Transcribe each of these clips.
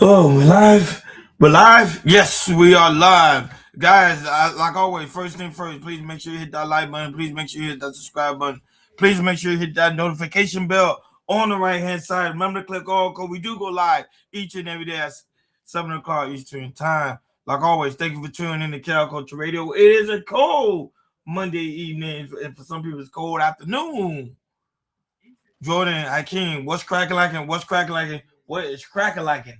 Oh, we're live. We're live. Yes, we are live, guys. Like always, first thing first. Please make sure you hit that like button. Please make sure you hit that subscribe button. Please make sure you hit that notification bell on the right hand side. Remember to click all because we do go live each and every day at 7 o'clock Eastern time. Like always, thank you for tuning in to Cal Culture Radio. It is a cold Monday evening, and for some people, it's cold afternoon. Jordan, Hakeem, what's cracking like? What's cracking like? What is cracking like?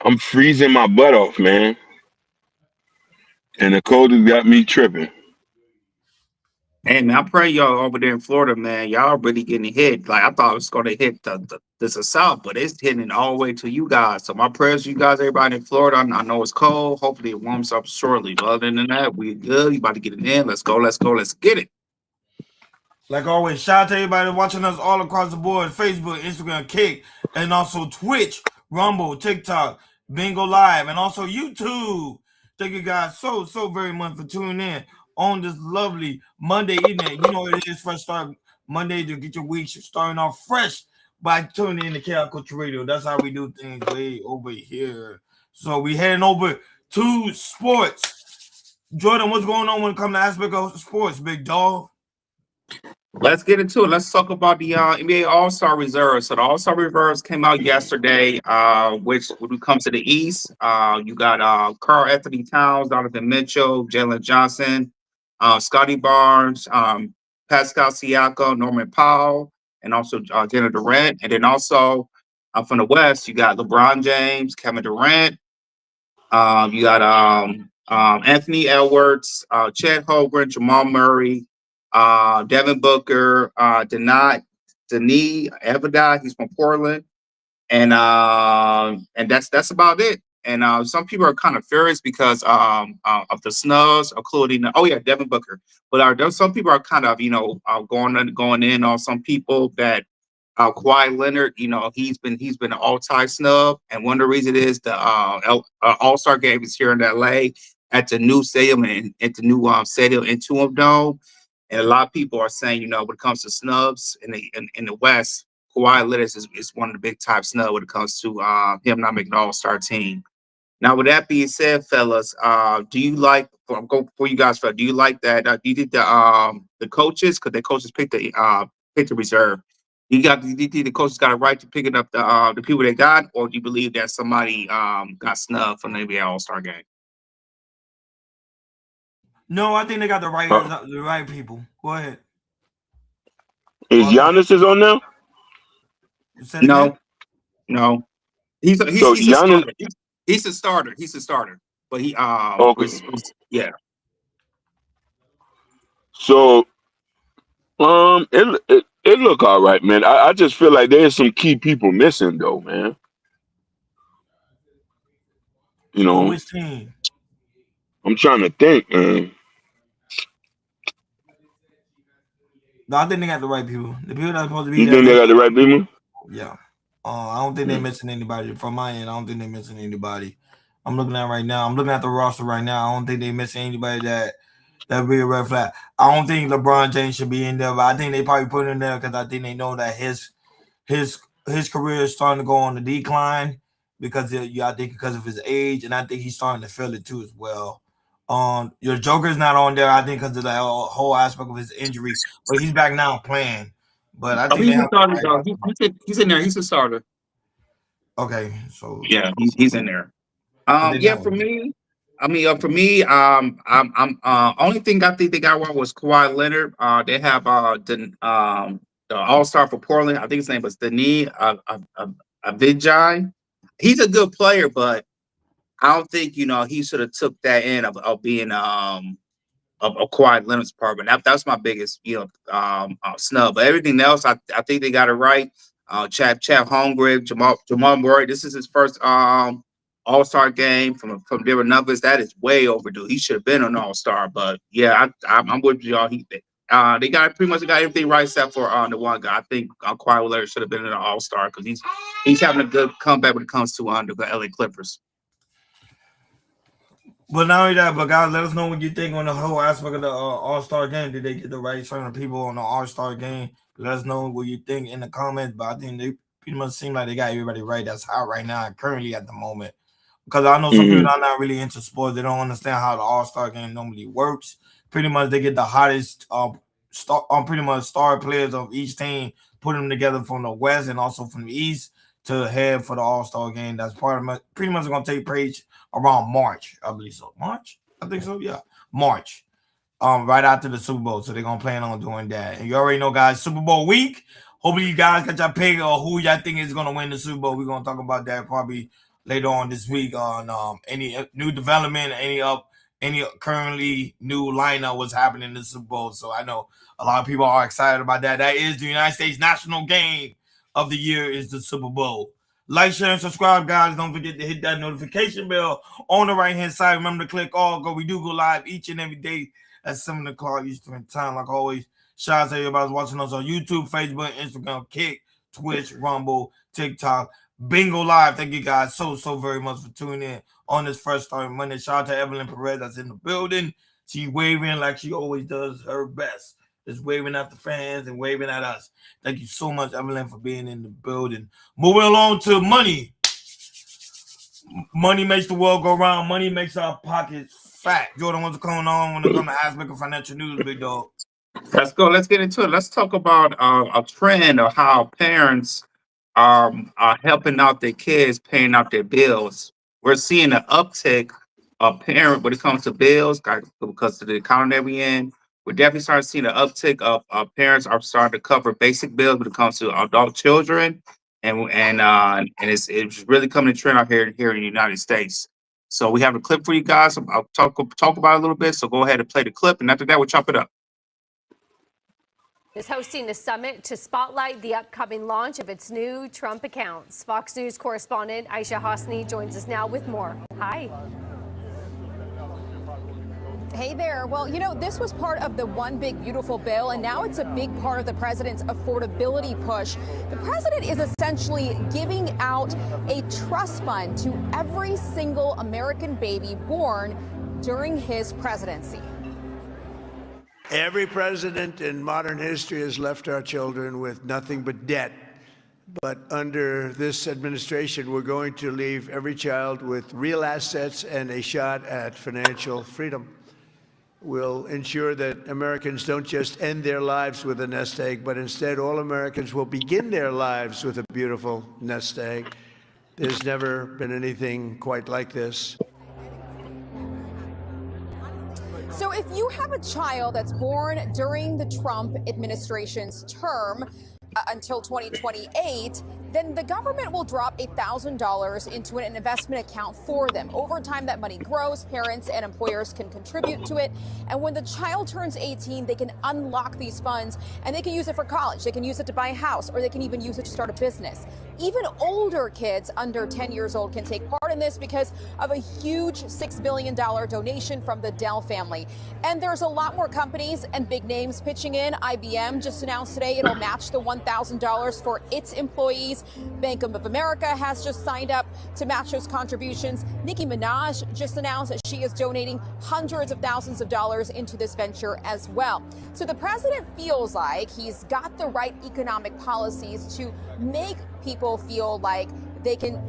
I'm freezing my butt off, man. And the cold has got me tripping. Hey man, I pray y'all over there in Florida, man. Y'all really getting hit. Like I thought it was gonna hit the south, but it's hitting all the way to you guys. So my prayers to you guys, everybody in Florida. I know it's cold. Hopefully it warms up shortly. But other than that, we good. You about to get it in. Let's go, let's go, let's get it. Like always, shout out to everybody watching us all across the board: Facebook, Instagram, Kick, and also Twitch, Rumble, TikTok, Bingo Live, and also YouTube. Thank you guys so very much for tuning in on this lovely Monday evening. You know it is fresh start Monday to get your week starting off fresh by tuning in to Chaos Culture Radio. That's how we do things way over here. So we heading over to sports. Jordan, what's going on when it comes to aspect of sports, big dog? Let's get into it. Let's talk about the NBA All-Star Reserve. So the All-Star Reserves came out yesterday, which when it comes to the East, you got Karl Anthony Towns, Donovan Mitchell, Jalen Johnson, Scotty Barnes, Pascal Siakam, Norman Powell, and also Jenna Durant. And then also from the West, you got LeBron James, Kevin Durant. You got Anthony Edwards, Chet Holmgren, Jamal Murray, Devin Booker, Denis Everdad, he's from Portland, and that's about it. And some people are kind of furious because of the snubs, including Devin Booker. But there's some people are kind of going in on some people that Kawhi Leonard, he's been an all-time snub, and one of the reasons is the All-Star game is here in LA at the new stadium and at the new stadium in Intuit Dome. And a lot of people are saying, when it comes to snubs in the West, Kawhi Leonard is one of the big type snub when it comes to him not making the All-Star team. Now, with that being said, fellas, do you like? I'm going for you guys. Do you like that? Do you think the coaches, because the coaches picked the reserve? Do you think the coaches got a right to picking up the people they got, or do you believe that somebody got snubbed from the NBA All-Star game? No, I think they got the right people. Go ahead. Is Giannis is on there? No. He's a Giannis, starter. He's a starter. He's a starter. But he okay. Yeah. So it look all right, man. I just feel like there's some key people missing though, man. For which team? I'm trying to think, man. No, I think they got the right people. The people that's supposed to be You there. think they got the right people? Yeah. I don't think they're missing anybody. From my end, I don't think they're missing anybody. I'm looking at right now. I'm looking at the roster right now. I don't think they're missing anybody that be a red flag. I don't think LeBron James should be in there, but I think they probably put him in there because I think they know that his career is starting to go on the decline I think because of his age, and I think he's starting to feel it too as well. Your Joker's not on there, I think, because of the whole aspect of his injury, but he's back now playing. But I think he's a starter, though. He's in there. He's a starter. Okay, so yeah, he's in there. For me, only thing I think they got wrong was Kawhi Leonard. They have the All-Star for Portland. I think his name was Denis Avdija. He's a good player, but I don't think he should have took that in of being of Kawhi Leonard's part. But that's my biggest snub. But everything else, I think they got it right. Chat Holmgren, Jamal Murray. This is his first All-Star game from different numbers. That is way overdue. He should have been an All-Star. But yeah, I'm with y'all. They got pretty much got everything right except for the one guy. I think Kawhi Leonard should have been an All-Star because he's having a good comeback when it comes to the LA Clippers. But not only that, but guys, let us know what you think on the whole aspect of the All-Star game. Did they get the right turn of people on the All-Star game? Let us know what you think in the comments. But I think they pretty much seem like they got everybody right that's hot right now, currently at the moment. Because I know some people Hmm. are not really into sports. They don't understand how the All-Star game normally works. Pretty much, they get the hottest pretty much star players of each team, put them together from the West and also from the East to head for the All-Star game. That's pretty much going to take place around March, I believe so. March, I think so. Yeah, March. Right after the Super Bowl, so they're gonna plan on doing that. And you already know, guys, Super Bowl week. Hopefully, you guys got your pick or who y'all think is gonna win the Super Bowl. We're gonna talk about that probably later on this week on any new development, any currently new lineup what's happening in the Super Bowl. So I know a lot of people are excited about that. That is the United States national game of the year is the Super Bowl. Like, share, and subscribe, guys. Don't forget to hit that notification bell on the right hand side. Remember to click all. We do go live each and every day at 7 o'clock Eastern time. Like always, shout out to everybody watching us on YouTube, Facebook, Instagram, Kick, Twitch, Rumble, TikTok, Bingo Live. Thank you guys so very much for tuning in on this first start Monday. Shout out to Evelyn Perez that's in the building. She's waving like she always does her best. Just waving at the fans and waving at us. Thank you so much, Evelyn, for being in the building. Moving along to money. Money makes the world go round. Money makes our pockets fat. Jordan, what's going on when it comes to aspect of financial news, big dog? Let's go. Let's get into it. Let's talk about a trend of how parents are helping out their kids, paying out their bills. We're seeing an uptick of parent when it comes to bills because of the economy that we're in. We're definitely starting to see an uptick of parents are starting to cover basic bills when it comes to adult children, and it's really coming to trend out here in the United States. So we have a clip for you guys. I'll talk about it a little bit. So go ahead and play the clip, and after that, we'll chop it up. Is hosting a summit to spotlight the upcoming launch of its new Trump accounts. Fox News correspondent Aisha Hosni joins us now with more. Hi. Hey there. Well, you know, this was part of the One Big Beautiful bill, and now it's a big part of the president's affordability push. The president is essentially giving out a trust fund to every single American baby born during his presidency. Every president in modern history has left our children with nothing but debt. But under this administration, we're going to leave every child with real assets and a shot at financial freedom. We'll ensure that Americans don't just end their lives with a nest egg, but instead all Americans will begin their lives with a beautiful nest egg. There's never been anything quite like this. So if you have a child that's born during the Trump administration's term until 2028, then the government will drop $1,000 into an investment account for them. Over time, that money grows. Parents and employers can contribute to it. And when the child turns 18, they can unlock these funds and they can use it for college. They can use it to buy a house, or they can even use it to start a business. Even older kids under 10 years old can take part in this because of a huge $6 billion donation from the Dell family. And there's a lot more companies and big names pitching in. IBM just announced today it'll match the $1,000 for its employees. Bank of America has just signed up to match those contributions. Nicki Minaj just announced that she is donating hundreds of thousands of dollars into this venture as well. So the president feels like he's got the right economic policies to make people feel like they can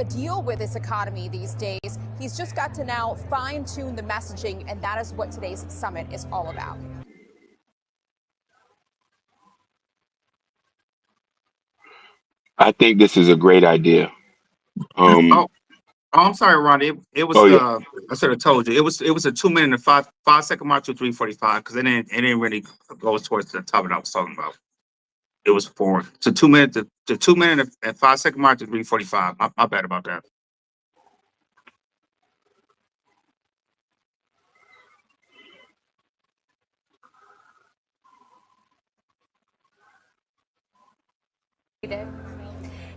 deal with this economy these days. He's just got to now fine-tune the messaging, and that is what today's summit is all about. I think this is a great idea. I'm sorry, Ron. It was Yeah. I should have told you. It was a 2 minute and five second march to 3:45 because it didn't really go towards the topic I was talking about. It was to 2 minutes to 2 minute and 5 second march to 3:45. My bad about that.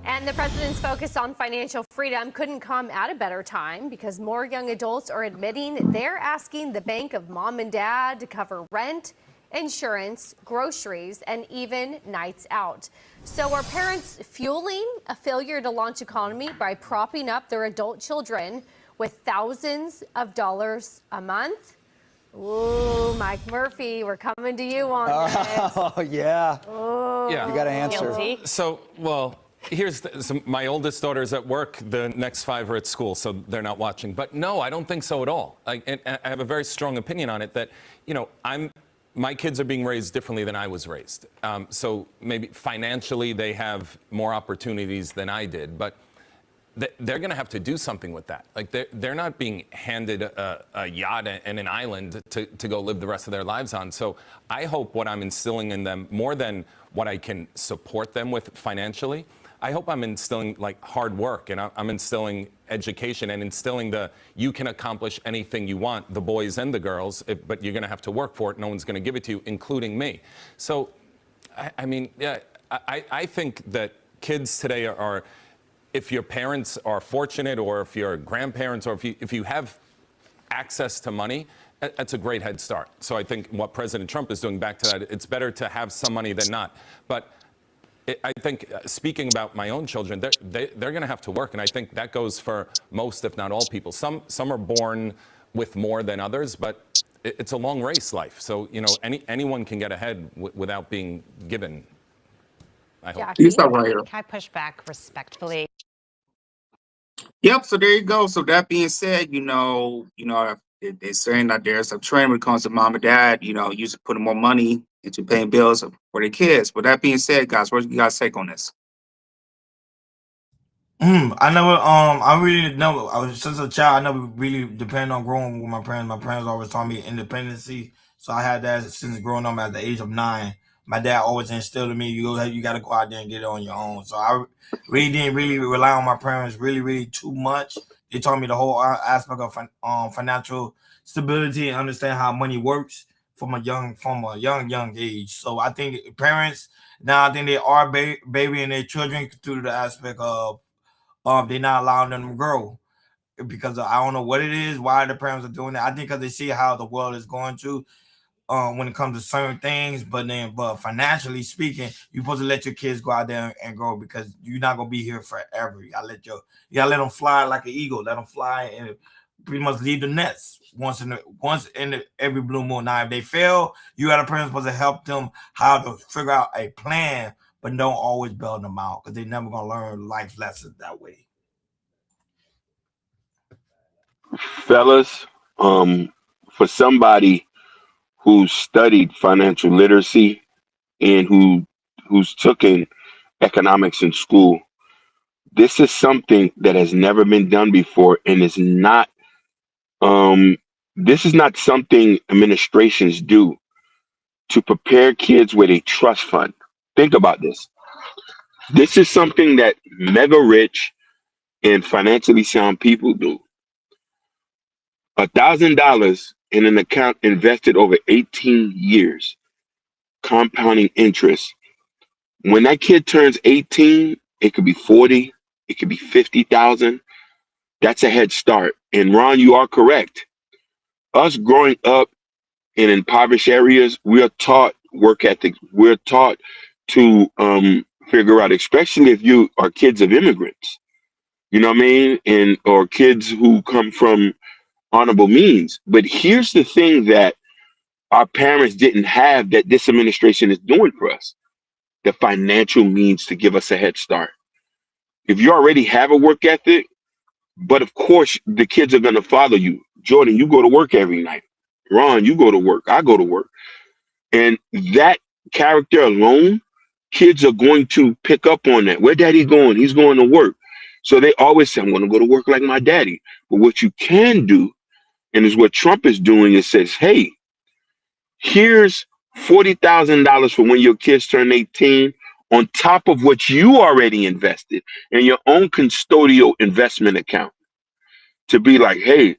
And the president's focus on financial freedom couldn't come at a better time because more young adults are admitting they're asking the bank of mom and dad to cover rent, insurance, groceries, and even nights out. So are parents fueling a failure to launch economy by propping up their adult children with thousands of dollars a month? Ooh, Mike Murphy, we're coming to you on this. Oh, yeah. Ooh. You got to answer. Guilty. So, well, My oldest daughter is at work. The next 5 are at school, so they're not watching. But no, I don't think so at all. And I have a very strong opinion on it that, my kids are being raised differently than I was raised. So maybe financially they have more opportunities than I did, but they're going to have to do something with that. Like they're not being handed a yacht and an island to go live the rest of their lives on. So I hope what I'm instilling in them, more than what I can support them with financially, I hope I'm instilling like hard work, and I'm instilling education and instilling you can accomplish anything you want, the boys and the girls, but you're going to have to work for it. No one's going to give it to you, including me. So, I think that kids today are, if your parents are fortunate, or if you're grandparents, or if you have access to money, that's a great head start. So I think what President Trump is doing, back to that, it's better to have some money than not. But I think, speaking about my own children, they're going to have to work, and I think that goes for most, if not all, people. Some are born with more than others, but it's a long race, life. So anyone can get ahead without being given. I hope. Jackie? He's all right here. Can I push back respectfully? Yep. So there you go. So that being said, they're saying that there's a trend when it comes to mom and dad, used to putting more money into paying bills for their kids. But that being said, guys, what do you guys take on this? I never, I really never, since a child, I never really depended on growing with my parents. My parents always taught me independency. So I had that since growing up at the age of 9. My dad always instilled in me, you got to go out there and get it on your own. So I really didn't really rely on my parents really too much. They taught me the whole aspect of financial stability and understand how money works from a young age. So I think parents now, I think they are babying their children through the aspect of they're not allowing them to grow, because I don't know what it is, why the parents are doing that. I think because they see how the world is going to when it comes to certain things, but financially speaking, you're supposed to let your kids go out there and grow, because you're not gonna be here forever. You gotta let them fly like an eagle. Let them fly and pretty much leave the nest once in every blue moon. Now, if they fail, you got a parent supposed to help them how to figure out a plan, but don't always bail them out, because they're never gonna learn life lessons that way. Fellas, for somebody who's studied financial literacy and who's taken economics in school, this is something that has never been done before, and is not this is not something administrations do to prepare kids with a trust fund. Think about this. This is something that mega rich and financially sound people do. $1,000 in an account invested over 18 years, compounding interest. When that kid turns 18, it could be 40, it could be 50,000. That's a head start. And Ron, you are correct. Us growing up in impoverished areas, we are taught work ethic. We're taught to figure out, especially if you are kids of immigrants, you know what I mean? Or kids who come from honorable means. But here's the thing that our parents didn't have, that this administration is doing for us: the financial means to give us a head start. If you already have a work ethic, but of course the kids are going to follow you. Jordan, you go to work every night. Ron, you go to work. I go to work. And that character alone, kids are going to pick up on that. Where daddy going? He's going to work. So they always say, I'm going to go to work like my daddy. But what you can do, and is what Trump is doing, is says, hey, here's $40,000 for when your kids turn 18, on top of what you already invested in your own custodial investment account, to be like, hey,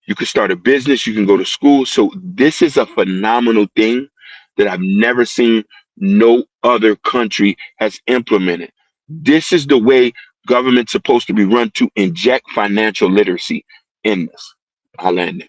you can start a business, you can go to school. So this is a phenomenal thing that I've never seen no other country has implemented. This is the way government's supposed to be run, to inject financial literacy in this. I'll land there.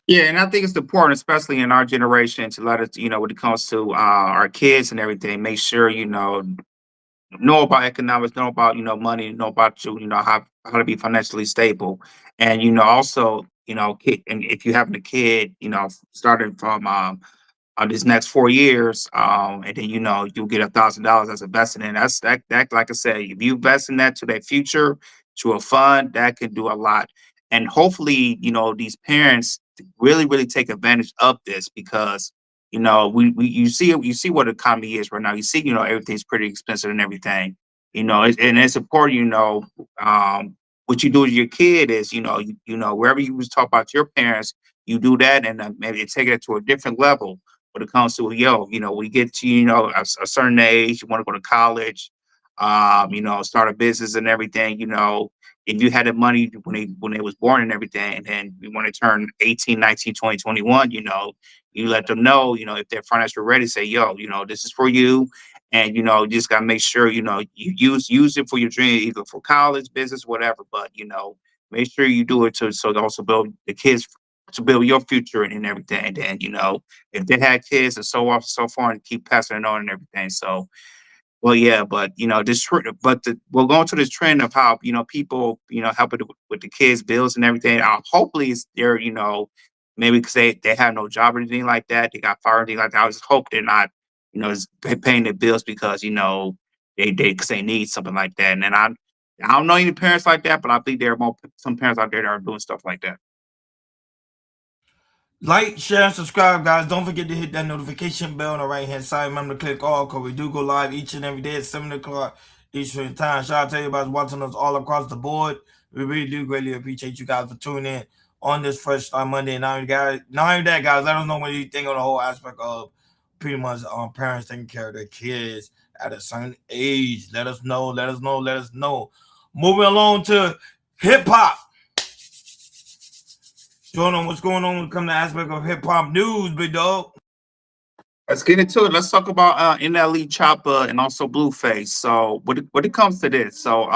Yeah, and I think it's important, especially in our generation, to let us, when it comes to our kids and everything, make sure, know about economics, know about, money, know about, how to be financially stable. And, also, and if you having a kid, starting from these next 4 years, and then you'll get $1,000 as invested in. That like I said, if you invest in that to their future, to a fund, that can do a lot. And hopefully, these parents really, really take advantage of this because you see what the economy is right now. You see, everything's pretty expensive and everything. And it's important, what you do with your kid is, wherever you was talk about your parents, you do that and maybe take it to a different level when it comes to we get to a certain age, you want to go to college, start a business and everything. If you had the money when they was born and everything, and then you want to turn 18, 19, 20, 21, you let them know, if they're financially ready, say, yo, this is for you. And you just gotta make sure you use it for your dream, either for college, business, whatever. But make sure you do it to also build the kids, to build your future and everything. And then if they had kids and so on and so forth, and keep passing it on and everything. So well, yeah, but we're going to this trend of how people helping with the kids' bills and everything. Hopefully, they're maybe because they have no job or anything like that, they got fired or anything like that. I just hope they're not paying their bills because because they need something like that. And then I don't know any parents like that, but I think there are some parents out there that are doing stuff like that. Like, share, and subscribe, guys. Don't forget to hit that notification bell on the right hand side. Remember to click all because we do go live each and every day at 7 o'clock Eastern Time. Shout out to everybody watching us all across the board. We really do greatly appreciate you guys for tuning in on this Fresh Start Monday. And not only that, guys, let us know what you think on the whole aspect of pretty much parents taking care of their kids at a certain age. Let us know. Moving along to hip hop. Jordan, what's going on when it comes to aspect of hip hop news, big dog? Let's get into it. Let's talk about NLE Chopper and also Blueface. So when it comes to this, so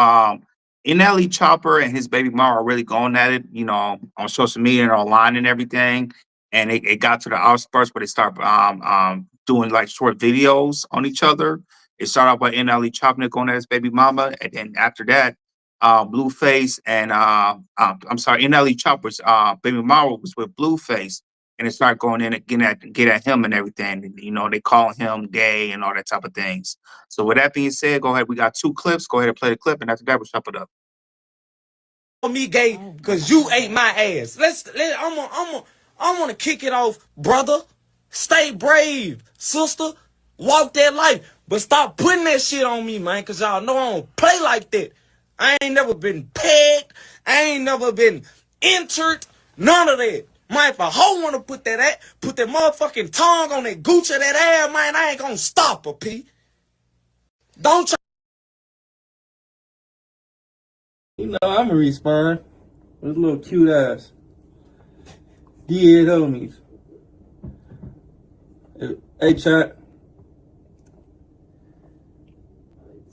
NLE Chopper and his baby mama are really going at it, on social media and online and everything. And it got to the outskirts where they start doing like short videos on each other. It started out by NLE Chopper going at his baby mama, and then after that, Blueface and I'm sorry, NLE Chopper's baby mama was with Blueface. And it started going in and get at him and everything. And, they call him gay and all that type of things. So with that being said, go ahead. We got 2 clips. Go ahead and play the clip, and after that, we'll chop it up. Me gay because you ate my ass. I'm gonna kick it off, brother. Stay brave, sister. Walk that life, but stop putting that shit on me, man. Cause y'all know I don't play like that. I ain't never been pegged. I ain't never been entered. None of that. Man, if a hoe wanna put that motherfucking tongue on that gooch of that ass, man, I ain't gonna stop her, P. Don't try. I'm a respond. Those little cute ass. Dead homies. Hey, chat.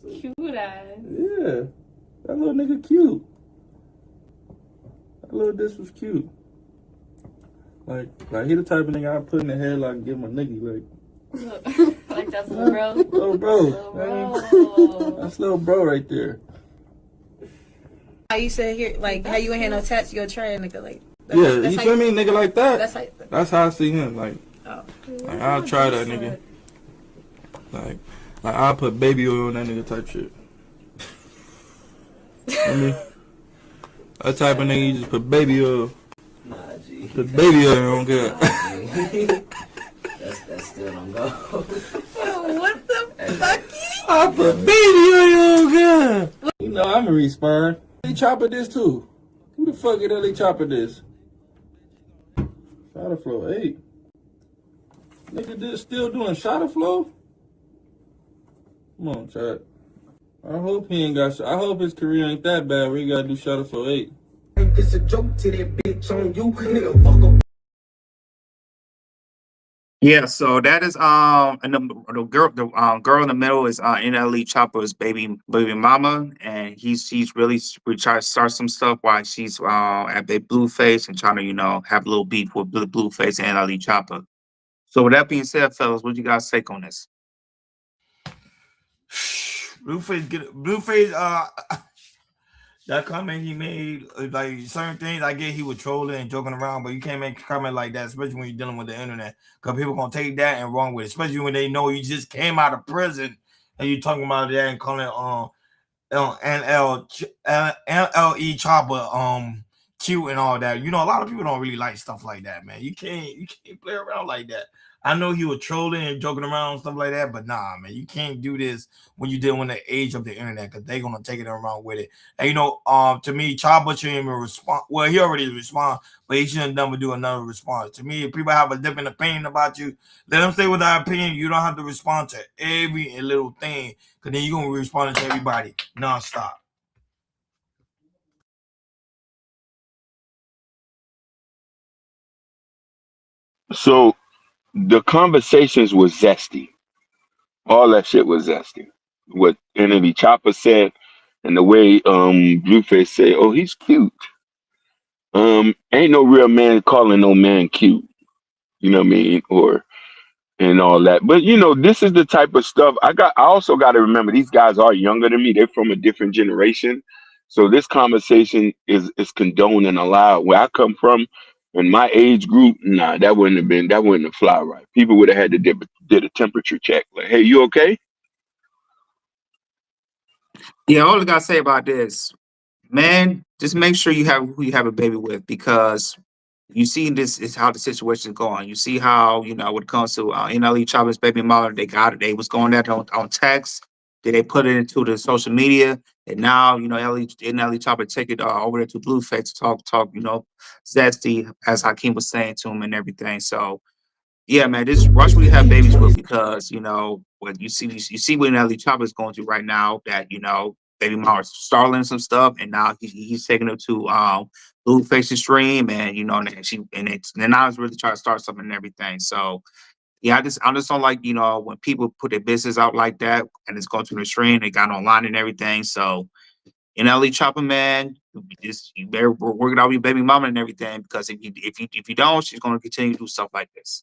Cute ass. Yeah. That little nigga cute. That little this was cute. Like he the type of nigga I put in the headlock and give him a nigga, Like that's little bro. Little bro. Little bro. That's little bro right there. How you said here, like how you ain't had no tats, you're trying nigga like. You feel me, nigga like that? That's how I see him. Like I'll try that nigga. Like I'll put baby oil on that nigga type shit. I mean, that type of nigga you just put baby oil. Nah, G. Put baby oil on good. That still don't go. What the fuck? I put baby oil on good. I'm a respond. He chopper this too. Who the fuck is LA chopper this? Shot flow 8. Nigga this still doing shot flow? Come on, chat. I hope he ain't got I hope his career ain't that bad where he gotta do shot flow 8. It's a joke to that bitch on you, nigga. Fuck up. Yeah, so that is and the girl in the middle is NLE Chopper's baby mama, and he's really trying to start some stuff while she's at the Blueface and trying to have a little beef with Blueface and NLE Chopper. So with that being said, fellas, what you guys take on this? Blueface That comment he made, like certain things, I get he was trolling and joking around, but you can't make a comment like that, especially when you're dealing with the internet, because people gonna take that and run with it, especially when they know you just came out of prison and you talking about that and calling NLE Chopper cute and all that. You know, a lot of people don't really like stuff like that, man. You can't play around like that. I know he was trolling and joking around and stuff like that, but nah, man, you can't do this when you deal with the age of the internet because they're gonna take it around with it. And you know, to me, Chopper shouldn't even respond. Well, he already respond, but he shouldn't never do another response. To me, if people have a different opinion about you, let them stay with that opinion. You don't have to respond to every little thing because then you're gonna be responding to everybody nonstop. So the conversations was zesty. All that shit was zesty. What Kennedy Chopper said and the way Blueface say, "Oh, he's cute." Ain't no real man calling no man cute. You know what I mean? Or and all that. But you know, this is the type of stuff I also got to remember these guys are younger than me. They're from a different generation. So this conversation is condoned and allowed. Where I come from in my age group, nah, that wouldn't have fly right. People would have had to did a temperature check. Like, hey, you okay? Yeah, all I gotta say about this, man, just make sure you have who you have a baby with because you see this is how the situation is going. You see how when it comes to NLE Chopper's baby mother, they got it. They was going at it on text. Then they put it into the social media, and now NLE Chopper take it over there to Blueface to talk zesty as Hakeem was saying to him and everything. So yeah, man, just watch who you have babies with because what you see what Nelly Chopper is going through right now that baby mama's starling some stuff and now he's taking her to Blueface's stream and and now he's really trying to start something and everything. So yeah, I just don't like when people put their business out like that and it's going to the stream, they got online and everything. So NLE Chopper, man, you better work it out with your baby mama and everything because if you don't, she's going to continue to do stuff like this.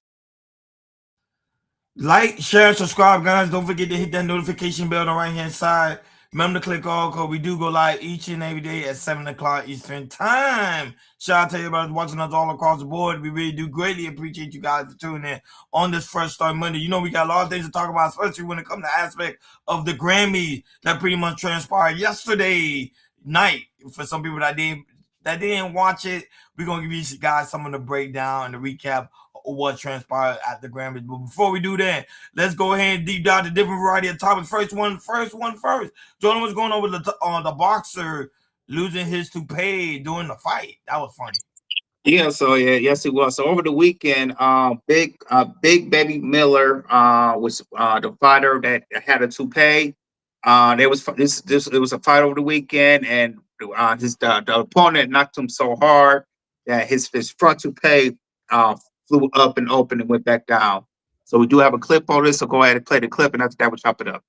Like, share, and subscribe, guys. Don't forget to hit that notification bell on the right hand side. Remember to click all because we do go live each and every day at 7 o'clock Eastern Time. Shout out to everybody watching us all across the board. We really do greatly appreciate you guys for tuning in on this Fresh Start Monday. You know, we got a lot of things to talk about, especially when it comes to aspect of the Grammy that pretty much transpired yesterday night. For some people that didn't watch it, we're going to give you guys some of the breakdown and the recap what transpired at the Grammys. But before we do that, let's go ahead and deep dive the different variety of topics. First one first. Jordan was going over the boxer losing his toupee during the fight. That was funny. Yeah, so yes, it was. So over the weekend, Big Baby Miller was the fighter that had a toupee. There was it was a fight over the weekend, and the opponent knocked him so hard that his front toupee flew up and open and went back down. So we do have a clip on this, so go ahead and play the clip, and after that, we'll chop it up.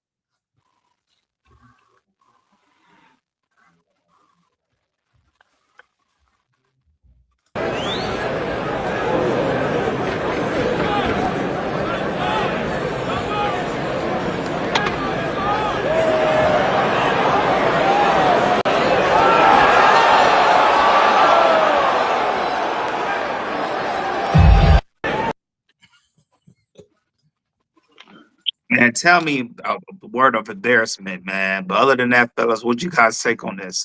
Man, tell me a word of embarrassment, man. But other than that, fellas, what you guys take on this?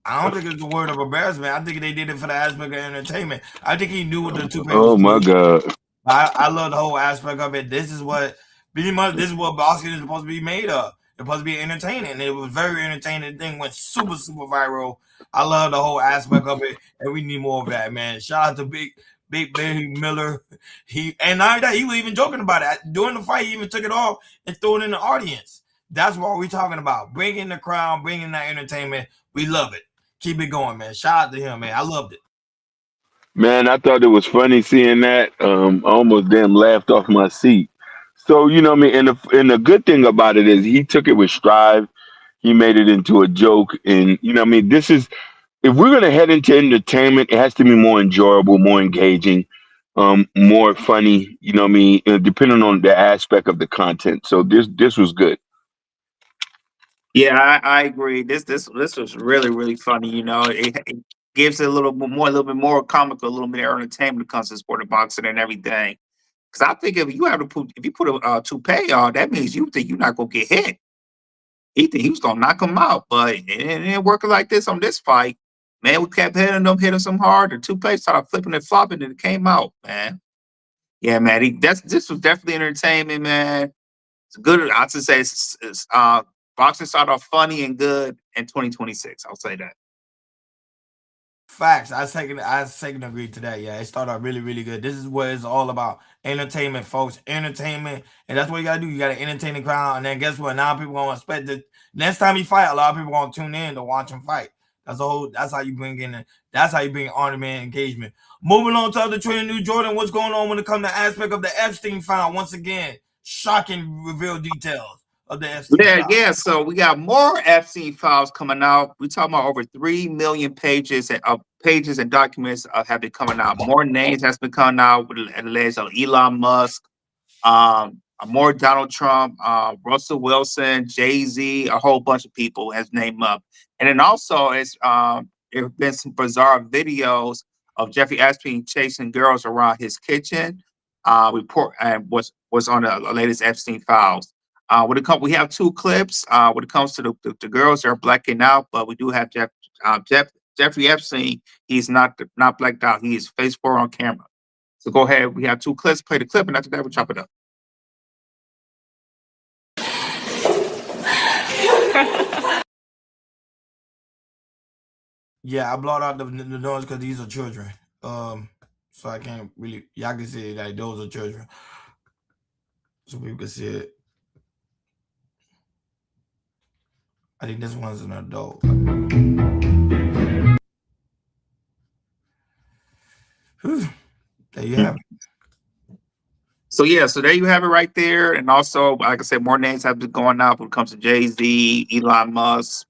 I don't think it's a word of embarrassment. I think they did it for the aspect of entertainment. I think he knew what the toupee was Oh my supposed to do. God. I love the whole aspect of it. This is what boxing is supposed to be made of. It's supposed to be entertaining. And it was very entertaining. The thing went super, super viral. I love the whole aspect of it, and we need more of that, man. Shout out to Big Baby Miller. Not that he was even joking about it. During the fight, he even took it off and threw it in the audience. That's what we're talking about. Bringing the crowd, bringing that entertainment. We love it. Keep it going, man. Shout out to him, man. I loved it. Man, I thought it was funny seeing that. I almost damn laughed off my seat. So, you know what I mean? And the good thing about it is he took it with stride. He made it into a joke. And, you know what I mean? This is, if we're going to head into entertainment, it has to be more enjoyable, more engaging, more funny, you know what I mean? Depending on the aspect of the content. So this was good. Yeah, I agree. This was really funny. You know, it gives it a little bit more comical, a little bit of entertainment when it comes to sport and boxing and everything. Because I think if you put a toupee on, that means you think you're not gonna get hit. He think he was gonna knock him out, but it didn't work like this on this fight. Man, we kept hitting him some hard. The toupee started flipping and flopping, and it came out. Man, yeah, man. This was definitely entertainment, man. It's good. I should say boxing started off funny and good in 2026. I'll say that. Facts. I second agree to that. Yeah, it started out really good. This is what it's all about. Entertainment, folks. Entertainment. And that's what you gotta do. You gotta entertain the crowd. And then guess what? Now people gonna expect the next time you fight, a lot of people gonna tune in to watch him fight. That's how you bring in that's how you bring on-demand engagement. Moving on to other trending news, Jordan. What's going on when it comes to aspect of the Epstein file? Once again, shocking reveal details of the Epstein file. Yeah. So we got more Epstein files coming out. We're talking about over 3 million pages and documents have been coming out. More names has been coming out with alleged of Elon Musk, more Donald Trump, Russell Wilson, Jay-Z, a whole bunch of people has named up. And then also there have been some bizarre videos of Jeffrey Epstein chasing girls around his kitchen. Report and was on the latest Epstein files. We have 2 clips. When it comes to the girls, they're blacking out, but we do have Jeffrey Epstein. He's not blacked out. He is face forward on camera. So go ahead. We have 2 clips. Play the clip, and after that, we'll chop it up. Yeah, I blot out the noise because these are children. So I can't really. Y'all can see it, like those are children, so people can see it. I think this one's an adult. There you have it. So there you have it right there. And also, like I said, more names have been going out when it comes to Jay-Z, Elon Musk,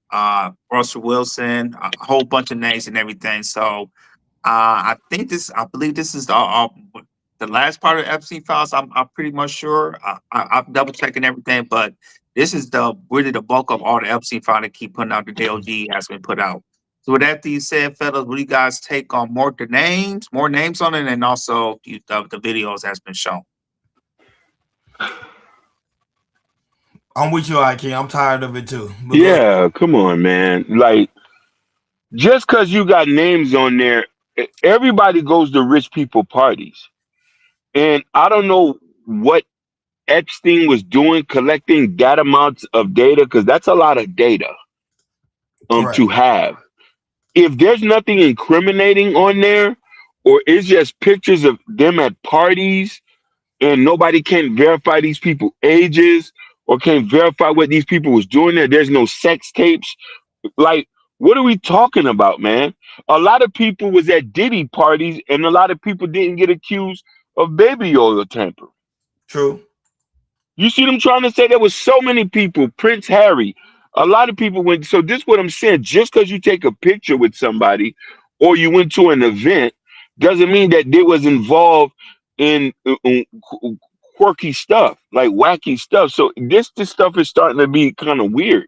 Russell Wilson, a whole bunch of names and everything. So I believe this is the last part of the Epstein files. I'm pretty much sure. I'm double checking everything, but this is really the bulk of all the Epstein files that keep putting out. The DOJ has been put out. So with that being said, fellas, what do you guys take on more names on it, and also the videos that's been shown? I'm with you, Ike. I'm tired of it too. But Yeah, come on, man. Like, just because you got names on there, everybody goes to rich people parties. And I don't know what Epstein was doing, collecting that amounts of data, because that's a lot of data correct. to have. If there's nothing incriminating on there, or it's just pictures of them at parties, and nobody can verify these people ages or can't verify what these people was doing there, there's no sex tapes. Like, what are we talking about, man? A lot of people was at Diddy parties, and a lot of people didn't get accused of baby oil tampering. True. You see them trying to say there was so many people, Prince Harry, a lot of people went. So this is what I'm saying. Just because you take a picture with somebody or you went to an event doesn't mean that they was involved in quirky stuff, like wacky stuff. So this stuff is starting to be kind of weird.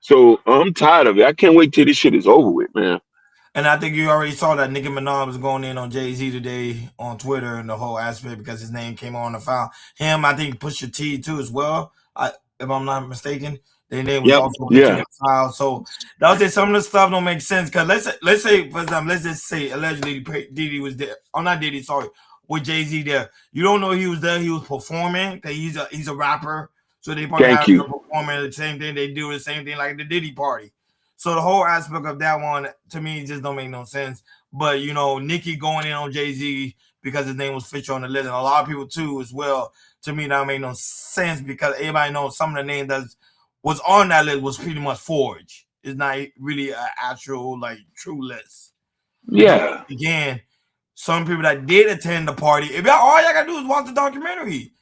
So I'm tired of it. I can't wait till this shit is over with, man. And I think you already saw that Nicki Minaj was going in on Jay-Z today on Twitter and the whole aspect because his name came on the file. Him, I think Pusha T too as well. If I'm not mistaken, their name was also mentioned in the file. So that was it. Some of the stuff don't make sense because let's say for example, let's just say allegedly Diddy was there. Oh, not Diddy, sorry, with Jay-Z there. You don't know he was there. He was performing because he's a rapper. So they probably have to perform the same thing. They do the same thing like the Diddy party. So the whole aspect of that one to me just don't make no sense. But you know, Nicki going in on Jay-Z because his name was featured on the list, and a lot of people too as well. To me, that made no sense because everybody knows some of the names that was on that list was pretty much forged. It's not really an actual like true list. Yeah. Because, again, some people that did attend the party, if all y'all gotta do is watch the documentary.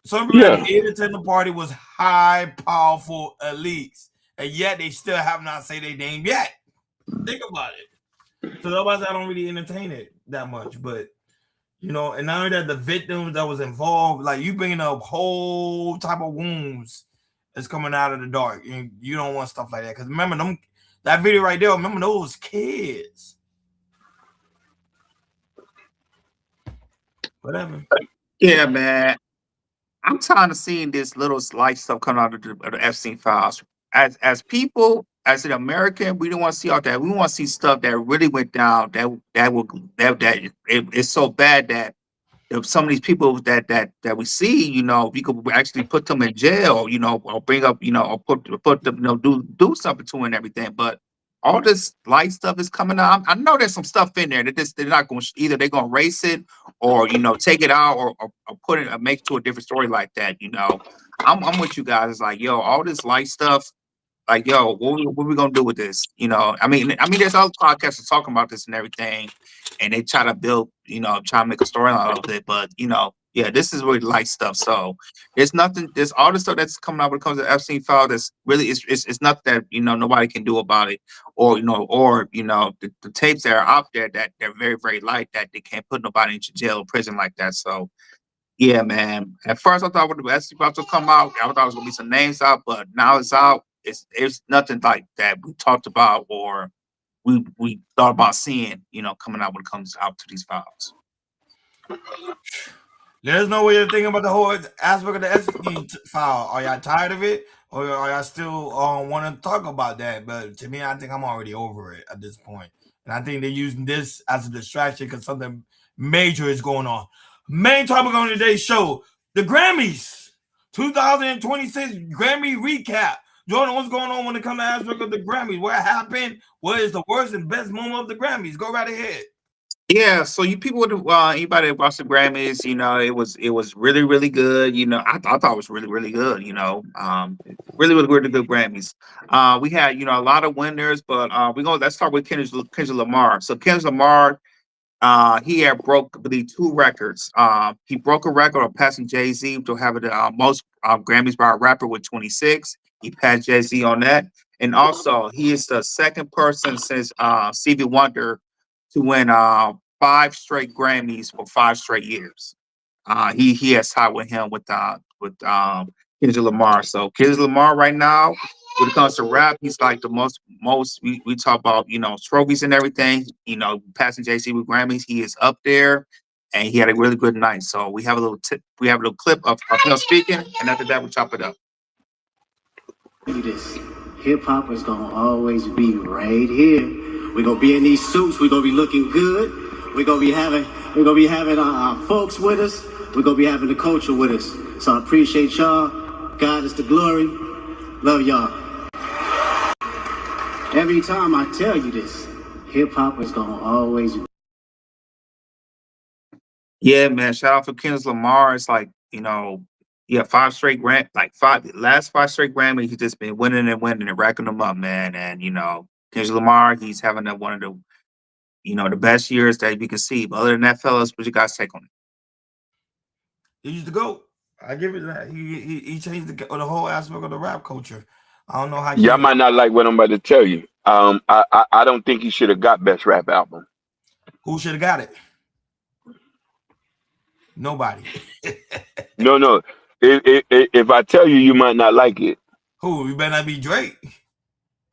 Some people that did attend the party was high, powerful elites. And yet they still have not said their name yet. Think about it. So otherwise I don't really entertain it that much. But you know, and now that the victims that was involved, like you bringing up whole type of wounds is coming out of the dark. You don't want stuff like that because remember that video right there. Remember those kids. Whatever. Yeah, man. I'm tired of seeing this little light stuff coming out of the Epstein files. As people, as an American, we don't want to see all that. We want to see stuff that really went down. It's so bad that if some of these people that we see, we could actually put them in jail, or bring up, or put them, do something to them and everything. But all this light stuff is coming out. I know there's some stuff in there that they're not going to either they're going to erase it or take it out or put it or make it to a different story like that. I'm with you guys. It's like, yo, all this light stuff. Like, yo, what we gonna do with this? I mean, there's other podcasts that talking about this and everything, and they try to build, try to make a story out of it. But yeah, this is really light stuff. So there's nothing. There's all the stuff that's coming out when it comes to Epstein file. That's really it's nothing that nobody can do about it, or the tapes that are out there that they're very very light that they can't put nobody into jail or prison like that. So. Yeah, man. At first, I thought when the Epstein file to come out, I thought it was gonna be some names out, but now it's out. It's nothing like that we talked about or we thought about seeing, coming out when it comes out to these files. Let us know what you're thinking about the whole aspect of the Epstein file. Are y'all tired of it, or are y'all still want to talk about that? But to me, I think I'm already over it at this point, and I think they're using this as a distraction because something major is going on. Main topic on today's show: the Grammys 2026 Grammy recap. Jordan, what's going on when it comes to aspect of the Grammys? What happened? What is the worst and best moment of the Grammys? Go right ahead. Yeah, so you people would anybody that watched the Grammys, it was really really good. I thought it was really really good. Really really good Grammys. We had a lot of winners, but let's start with Kendrick Lamar. So Kendrick Lamar. He had broke, I believe, 2 records. He broke a record of passing Jay-Z to have the most Grammys by a rapper with 26. He passed Jay-Z on that. And also, he is the second person since Stevie Wonder to win 5 straight Grammys for 5 straight years. He has tied with him with Kendrick Lamar. So Kendrick Lamar right now, when it comes to rap, he's like the most we talk about, trophies and everything, passing JC with Grammys, he is up there and he had a really good night. So we have a little clip of him speaking, and after that we chop it up. This hip hop is gonna always be right here. We're gonna be in these suits, we're gonna be looking good, we're gonna be having our folks with us, we're gonna be having the culture with us. So I appreciate y'all. God is the glory. Love y'all. Every time I tell you this, hip hop is gonna always. Yeah, man. Shout out to Kendrick Lamar. It's like 5 straight last 5 straight Grammys. He's just been winning and racking them up, man. And Kendrick Lamar, he's having one of the the best years that we can see. But other than that, fellas, what you guys take on it? He used to go. I give it that. He changed the whole aspect of the rap culture. I don't know how. Y'all might not like what I'm about to tell you. I don't think he should have got best rap album. Who should have got it? Nobody. No. If I tell you, you might not like it. Who? You better not be Drake.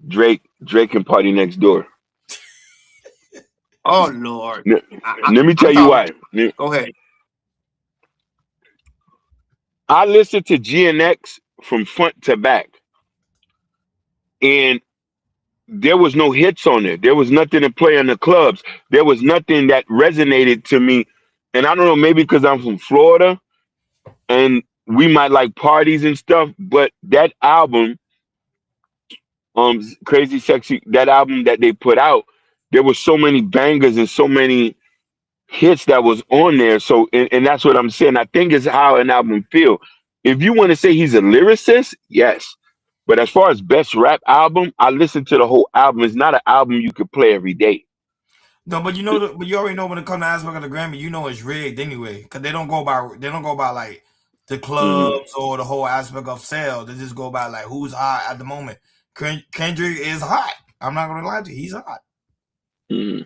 Drake and Party Next Door. Oh Lord. Let me tell you why. Go ahead. I listened to GNX from front to back, and there was no hits on it. There was nothing to play in the clubs. There was nothing that resonated to me. And I don't know, maybe because I'm from Florida and we might like parties and stuff, but that album, Crazy Sexy, that album that they put out, there was so many bangers and so many hits that was on there. So, and that's what I'm saying. I think it's how an album feel. If you want to say he's a lyricist, yes. But as far as best rap album, I listened to the whole album. It's not an album you could play every day. No, but you already know when it comes to aspect of the Grammy, it's rigged anyway. Because they don't go by like the clubs or the whole aspect of sales. They just go by like who's hot at the moment. Kendrick is hot. I'm not gonna lie to you, he's hot. Yeah,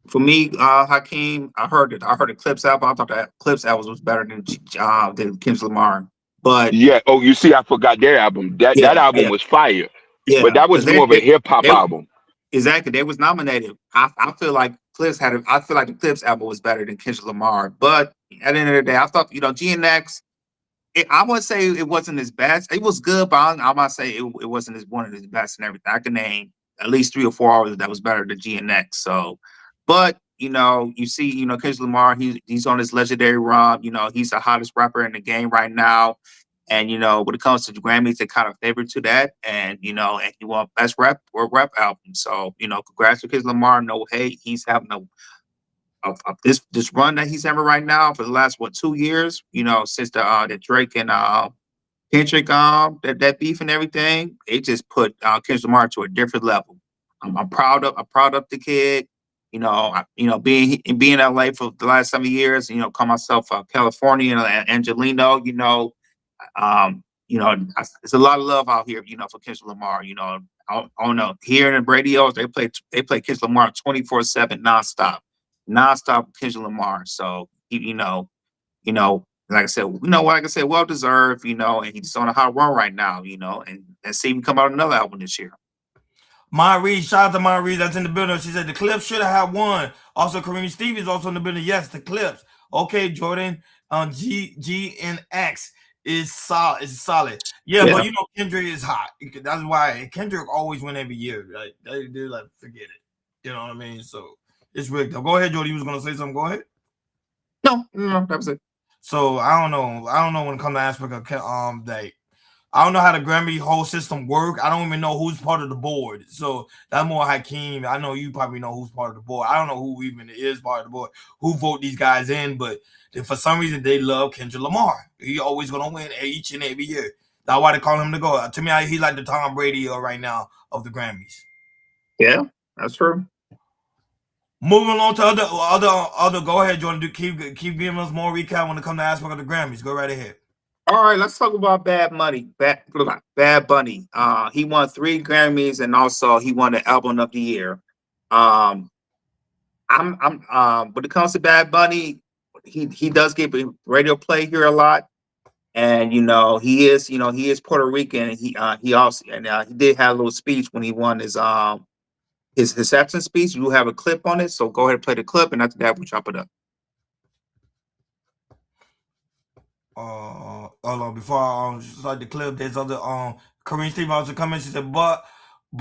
for me, Hakeem, I heard the Clips album. I thought that Clips album was better than Kendrick Lamar. But Yeah. Oh, you see, I forgot their album. yeah, That album yeah, was fire, but yeah, that because was more of a hip hop they album. exactly they was nominated. I feel like I feel like the Clips album was better than Kendrick Lamar. But at the end of the day, I thought GNX. I would say it wasn't his best. It was good, but I might say it wasn't one of his best and everything. I can name at least 3 or 4 artists that was better than GNX. So, but you see, Kendrick Lamar, he's on his legendary run. He's the hottest rapper in the game right now. And when it comes to the Grammys, they kind of favor to that. And and he won best rap or rap album. So, congrats to Kendrick Lamar. No hate. He's having of this run that he's having right now for the last 2 years, since the Drake and Kendrick that beef and everything, it just put Kendrick Lamar to a different level. I'm proud of the kid. Being in LA for the last 7 years, call myself a Californian and Angelino, it's a lot of love out here, for Kendrick Lamar. I don't know. Here in the radios, they play Kendrick Lamar 24/7 nonstop Kendrick Lamar. So like I said, well deserved, and he's on a hot run right now, and see him come out another album this year. Ma Reed, shout out to Ma Reed that's in the building. She said the Clips should have won. Also, Kareem Stevie is also in the building. Yes, the Clips. Okay, Jordan. GNX is solid. It's solid. Yeah, but Kendrick is hot. That's why Kendrick always win every year. Like they like forget it. You know what I mean? So it's rigged. Go ahead, Jordan. You was gonna say something. Go ahead. No, that was it. So I don't know when it comes to aspect of that. I don't know how the Grammy whole system work. I don't even know who's part of the board. So that's more Hakeem. I know you probably know who's part of the board. I don't know who even is part of the board, who vote these guys in, but for some reason they love Kendrick Lamar. He always gonna win each and every year. That's why they call him the GOAT. To me, he's like the Tom Brady right now of the Grammys. Yeah, that's true. Moving along to other. Go ahead, Jordan. Keep giving us more recap when it comes to aspect of the Grammys. Go right ahead. All right, let's talk about Bad Bunny. He won 3 Grammys and also he won the Album of the Year. I'm when it comes to Bad Bunny, he does get radio play here a lot, and he is Puerto Rican. And he also he did have a little speech when he won his acceptance speech. You have a clip on it, so go ahead and play the clip, and after that we'll chop it up. Hold on, before I start the clip, there's other Kareem Steve also coming. She said, but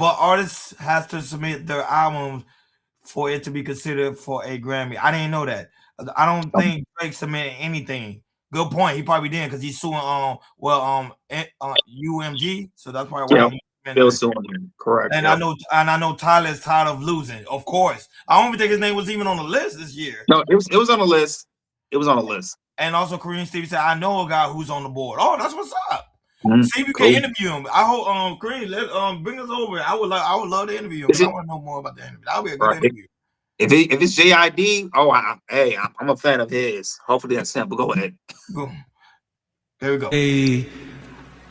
artists has to submit their albums for it to be considered for a Grammy. I didn't know that. I don't think Drake submitted anything. Good point. He probably didn't because he's suing UMG. So that's probably why Still suing him. Correct. And I know Tyler's tired of losing. Of course. I don't even think his name was even on the list this year. No, it was on the list. It was on the list. And also Kareem Stevie said, I know a guy who's on the board. Oh, that's what's up. Mm-hmm. See if you can interview him. I hope Kareem bring us over. I would love to interview him. I want to know more about the interview. That'll be a good interview. If it's JID, I'm a fan of his. Hopefully that's simple. Go ahead. Boom. There we go. Hey,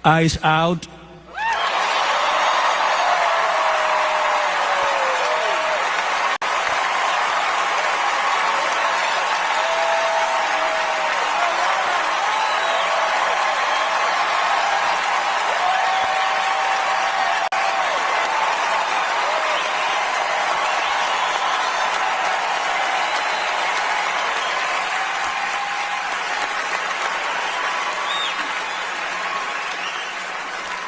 eyes out.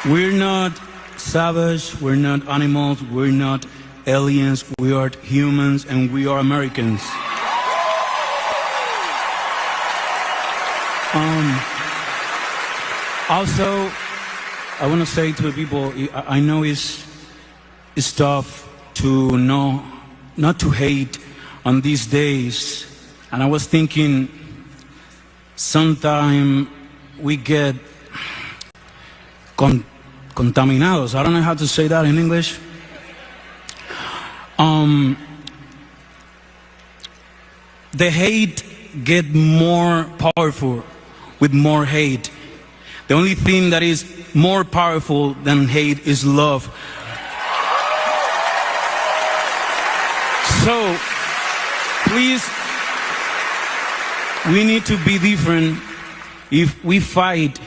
We're not savage, we're not animals, we're not aliens, we are humans and we are Americans. Also, I want to say to the people, I know it's tough to know, not to hate on these days. And I was thinking, sometime we get contaminados. I don't know how to say that in English. The hate get more powerful with more hate. The only thing that is more powerful than hate is love. So, please, we need to be different. If we fight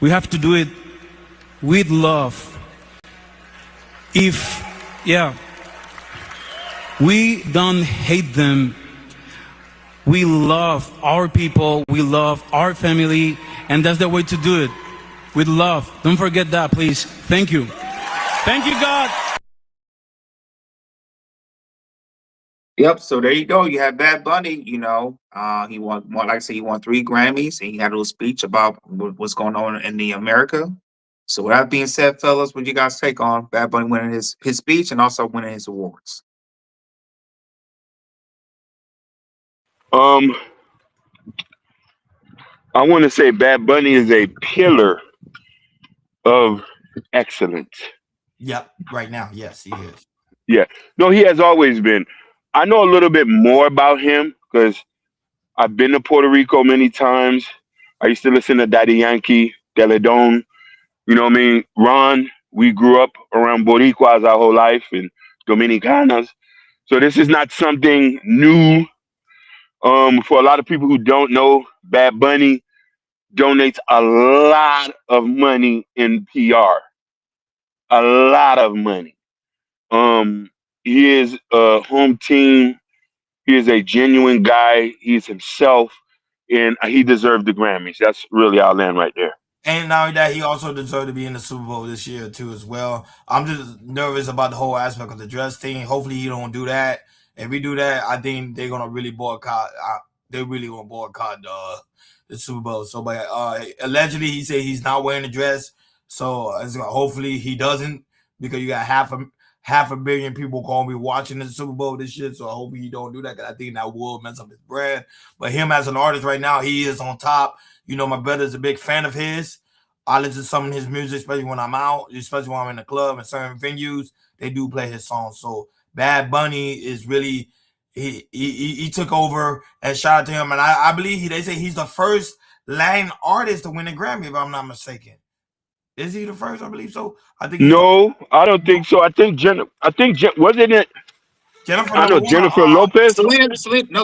We have to do it with love. We don't hate them. We love our people. We love our family. And that's the way to do it. With love. Don't forget that, please. Thank you. Thank you, God. Yep. So there you go. You have Bad Bunny. He won, like I said, he won 3 Grammys, and he had a little speech about what's going on in the America. So with that being said, fellas, what you guys take on Bad Bunny winning his speech and also winning his awards? I want to say Bad Bunny is a pillar of excellence. Yep. Right now, yes, he is. Yeah. No, he has always been. I know a little bit more about him because I've been to Puerto Rico many times. I used to listen to Daddy Yankee, Deledon. You know what I mean? Ron, we grew up around Boricuas our whole life and Dominicanas. So this is not something new. For a lot of people who don't know, Bad Bunny donates a lot of money in PR. A lot of money. Um, he is a home team. He is a genuine guy. He's himself, and he deserved the Grammys. That's really our land right there. And not only that, he also deserved to be in the Super Bowl this year too, as well. I'm just nervous about the whole aspect of the dress thing. Hopefully, he don't do that. If we do that, I think they're gonna really boycott. They really gonna boycott the Super Bowl. So, but allegedly, he said he's not wearing the dress. So, hopefully, he doesn't, because you got half a billion people gonna be watching the Super Bowl this year. So, I hope he don't do that, because I think that will mess up his brand. But him as an artist right now, he is on top. My brother's a big fan of his. I listen to some of his music, especially when I'm out, especially when I'm in the club and certain venues. They do play his songs. So Bad Bunny is really he took over, and shout out to him. And I believe they say he's the first Latin artist to win a Grammy, if I'm not mistaken. Is he the first? I believe so. I think he's No, I don't think so. I think wasn't it? Jennifer I Lopez know won. Jennifer Lopez.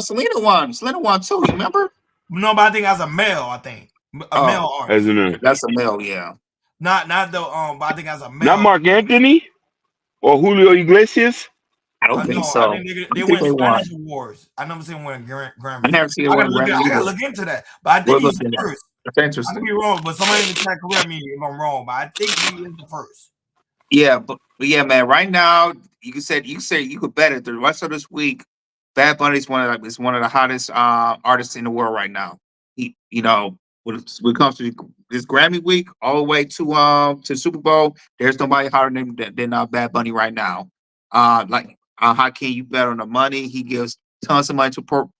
Selena won. Selena won too. You remember? No, but I think as a male, I think a male As artist. in a, That's a male. Yeah. Not the but I think as a not male. Mark Anthony or Julio Iglesias. I don't think No, I so. think I they think win they won. Spanish awards. I never seen one I Grammys. never seen them win a Grammy I gotta either. look into that. But I think We'll he's look the at that. first. That's I could interesting. be wrong, but somebody in the chat correct me if I'm wrong. But I think he is the first. Yeah, but yeah, man. Right now, you could bet it. The rest of this week, Bad Bunny is one of the hottest artists in the world right now. When it comes to this Grammy week, all the way to Super Bowl, there's nobody hotter than Bad Bunny right now. How can you bet on the money? He gives tons of money to Puerto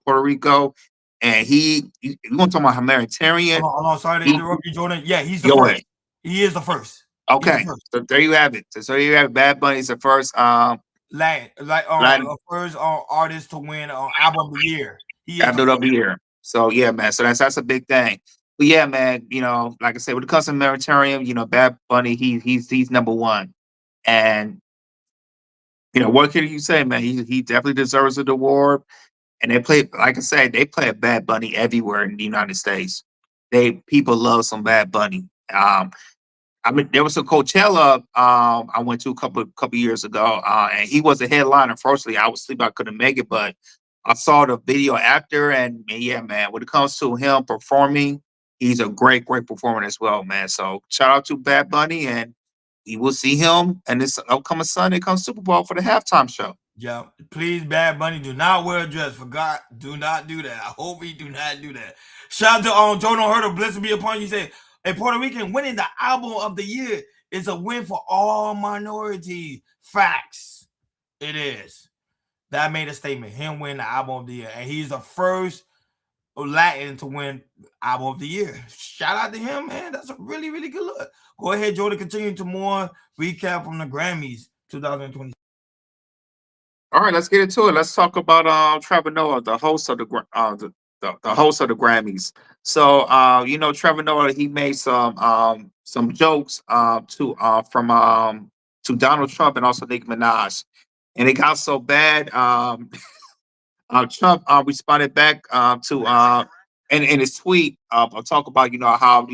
Rico, and you want to talk about humanitarian? Hold on. Sorry to He, interrupt you, Jordan. Yeah, he's the go first. ahead. He is the first. He's the Okay, first. so there you have it. So you have Bad Bunny is the first Latin first artist to win album of the year. He is the after first. the year. So yeah, man. So that's a big thing. But yeah, man. Like I said, when it comes to humanitarian, Bad Bunny, he's number one. And what can you say, man? He definitely deserves the award. And they play, like I said, they play a Bad Bunny everywhere in the United States. People love some Bad Bunny. There was a Coachella I went to a couple years ago, and he was a headliner. Unfortunately, I was asleep, I couldn't make it, but I saw the video after, and yeah, man, when it comes to him performing, he's a great performer as well, man. So shout out to Bad Bunny, and we will see him and this upcoming Sunday comes Super Bowl for the halftime show. Yeah, please, Bad Bunny, do not wear a dress. For God, do not do that. I hope he do not do that. Shout out to Joe Don't Hurt, blessed be upon you. Say a Puerto Rican winning the album of the year is a win for all minorities. Facts. It is. That made a statement. Him win the album of the year, and he's the first Latin to win album of the year. Shout out to him, man. That's a really, really good look. Go ahead, Jordan. Continue to more recap from the Grammys 2020. All right, let's get into it. Let's talk about Trevor Noah, the host of the host of the Grammys. So Trevor Noah, he made some jokes to Donald Trump and also Nicki Minaj, and it got so bad. Trump responded back to in his tweet, I'll talk about how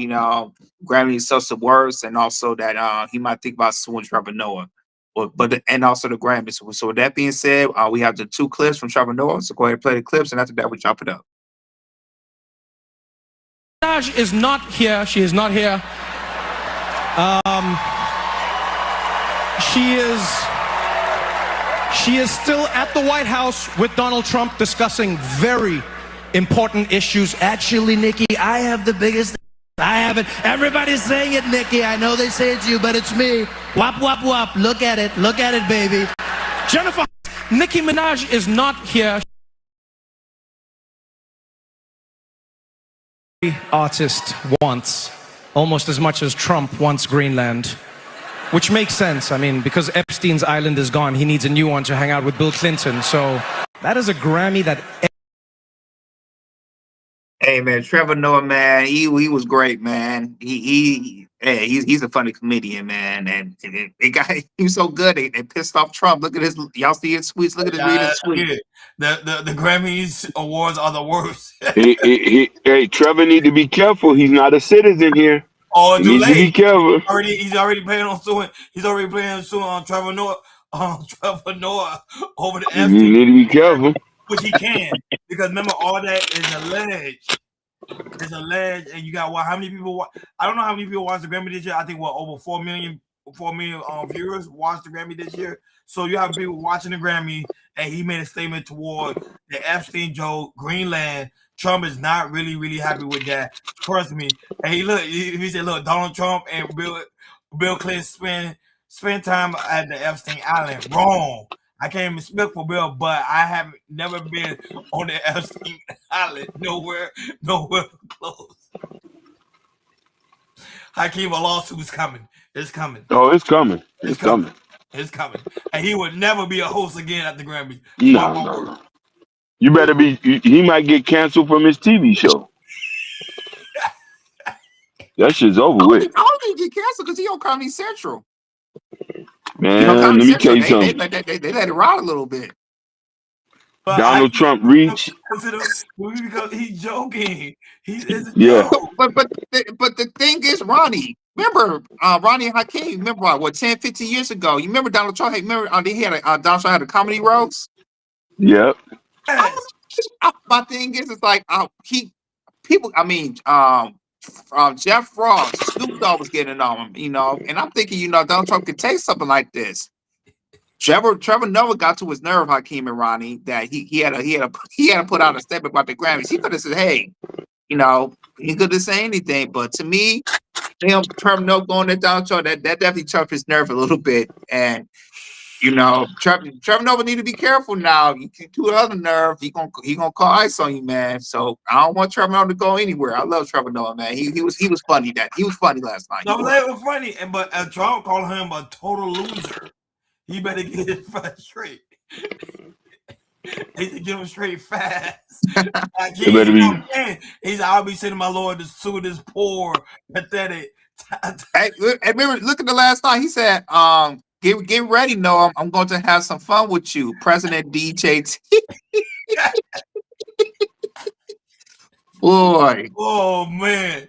Grammy is such the worst, and also that he might think about suing Trevor Noah, and also the Grammys. So with that being said, we have the 2 clips from Trevor Noah. So go ahead and play the clips, and after that we chop it up. Minaj is not here. She is not here. She is still at the White House with Donald Trump discussing very important issues. Actually, Nikki, I have the biggest. I have it. Everybody's saying it, Nikki. I know they say it's you, but it's me. Wop, wop, wop. Look at it. Look at it, baby. Jennifer, Nicki Minaj is not here. Artist wants almost as much as Trump wants Greenland, which makes sense. I mean, because Epstein's island is gone, he needs a new one to hang out with Bill Clinton. So that is a Grammy that. Hey man, Trevor Noah, man, he was great, man. He's a funny comedian, man, and it got he was so good. They pissed off Trump. Look at his, y'all see his tweets. Look at his reading tweet. The Grammys awards are the worst. Hey, Trevor need to be careful. He's not a citizen here. Oh, he too needs late. to be careful. He's already planning on suing. He's already planning on suing on Trevor Noah. Trevor Noah over the Epstein. You need to be careful. Which he can, because remember, all that is alleged. It's alleged, and you got how many people? I don't know how many people watched the Grammy this year. I think over 4 million viewers watched the Grammy this year. So you have people watching the Grammy, and he made a statement toward the Epstein joke, Greenland. Trump is not really happy with that. Trust me. And he said, look, Donald Trump and Bill Clinton spend time at the Epstein Island. Wrong. I can't even speak for Bill, but I have never been on the Epstein Island. Nowhere close. Hakeem, a lawsuit's coming. It's coming. Oh, it's coming. It's coming. It's coming. And he would never be a host again at the Grammys. No. You better be. He might get canceled from his TV show. That shit's over with. I don't think he get canceled because he on Comedy Central. Man, let me tell you something. They let it ride a little bit. But Donald Trump reached. Because he's joking. Yeah. But the thing is, Ronnie, remember Ronnie and Hakeem, remember what 10, 15 years ago? You remember Donald Trump? Hey, remember Donald Trump had a comedy roast? Yep. My thing is, it's like people. I mean, Jeff Ross, Snoop Dogg was getting on him, and I'm thinking, Donald Trump could take something like this. Trevor Noah got to his nerve, Hakeem and Ronnie, that he had to put out a statement about the Grammys. He could have said, "Hey, he could have said anything." But to me, Trevor Noah going to Donald Trump, that definitely touched his nerve a little bit. And Trevor Noah need to be careful now. You can do the other nerve, he gonna call ice on you, man. So I don't want Trevor Noah to go anywhere. I love Trevor Noah, man. He was funny he was funny last night. No, that was funny, but Trump called him a total loser. He better get his fight straight. He to get him straight fast. I'll be saying to my Lord to sue this poor, pathetic. Hey, remember, look at the last time he said, Get ready, Noah. I'm going to have some fun with you, President DJT. Boy. Oh man.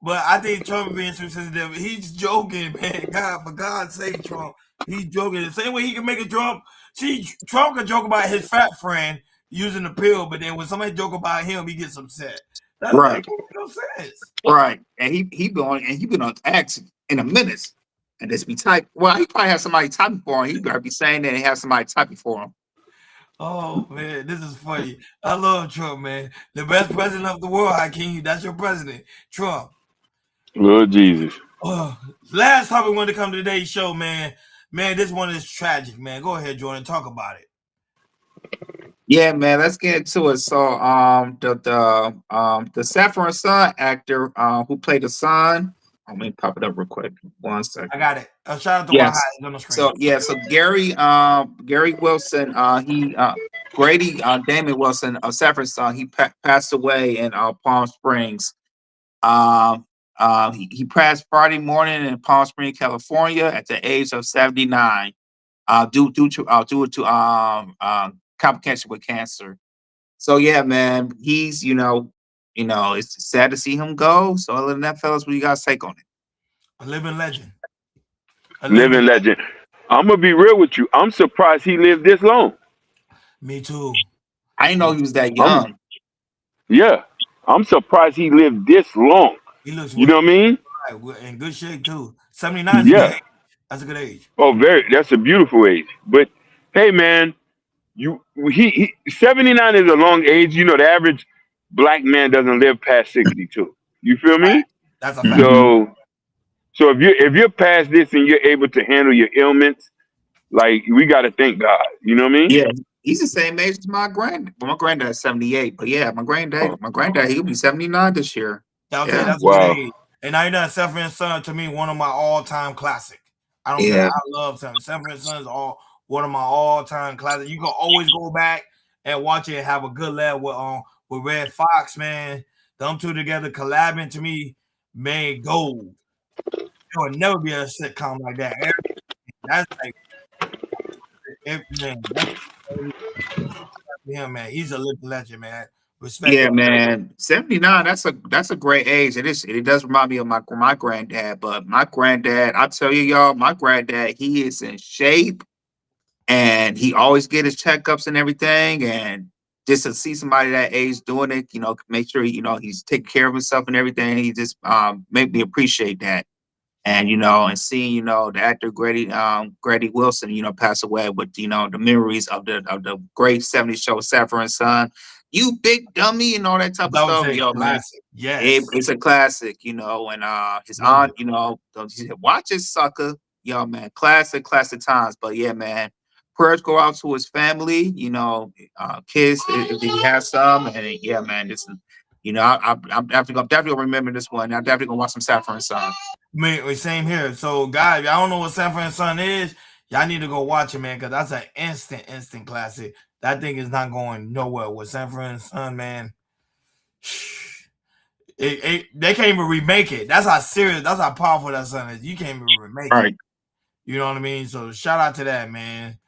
But I think Trump being too sensitive. He's joking, man. God, for God's sake, Trump. He's joking. The same way he can make a Trump. See, Trump can joke about his fat friend using the pill, but then when somebody joke about him, he gets upset. That right. Makes no sense. Right. And he been on X in a minute. And just be type. Well, he probably has somebody typing for him. He better be saying that and have somebody typing for him. Oh man, this is funny. I love Trump, man. The best president of the world, Hakeem. That's your president, Trump. Lord Jesus. Last topic we wanted to come to today's show, man. Man, this one is tragic, man. Go ahead, Jordan. Talk about it. Yeah, man. Let's get into it. So, the Saffron Son actor who played the son. Let me pop it up real quick. 1 second. I got it. Shout out to Wahai on the screen. So Gary Wilson, Grady Damon Wilson, Saffron's son, he passed away in Palm Springs. He passed Friday morning in Palm Springs, California, at the age of 79, due to complication with cancer. So yeah, man, he's you know, it's sad to see him go. So other than that, fellas, what you guys take on it? A living legend. Living legend. I'm gonna be real with you. I'm surprised he lived this long. Me too. I didn't know he was that I'm- young. Yeah, I'm surprised he lived this long. He looks You know what I mean? in good shape too. 79 is a good Yeah. age. That's a good age. Oh, that's a beautiful age. But hey, man, he 79 is a long age. You know, the average black man doesn't live past 62. You feel me? That's a fact. So if you're past this and you're able to handle your ailments, like we got to thank God. You know what I mean? Yeah, he's the same age as my granddad. Well, my granddad's 78, but yeah, my granddad, he'll be 79 this year. Yeah, okay, Yeah. that's a good age. And now you know, Sanford and Son to me one of my all-time classic. I don't care. I love Sanford and Son is one of my all-time classics. You can always go back and watch it and have a good laugh with Red Fox, man. Them two together collabing to me made gold. There will never be a sitcom like that. That's like man. He's a living legend, man. Respect. Yeah, man. 79, that's a great age. It does remind me of my granddad, but my granddad, I tell you, y'all, my granddad, he is in shape and he always get his checkups and everything. And just to see somebody that age doing it, you know, make sure, you know, he's taking care of himself and everything. He just made me appreciate that. And, you know, and seeing, you know, the actor Grady Wilson, you know, pass away with, you know, the memories of the great 70s show, Sanford and Son, You Big Dummy, and all that type of stuff. Yo, man, yes, it's a classic, you know. And his aunt, you know, she said, watch it, sucker. Yo, man, classic times. But yeah, man, prayers go out to his family, you know, kids if he has some. And yeah, man, this is, you know, I'm definitely gonna remember this one. I'm definitely gonna watch some Sanford and Son. Man, same here. So, guys, y'all don't know what Sanford and Son is. Y'all need to go watch it, man, because that's an instant classic. That thing is not going nowhere with Sanford and Son, man. They can't even remake it. That's how serious, that's how powerful that son is. You can't even remake it. You know what I mean? So, shout out to that, man.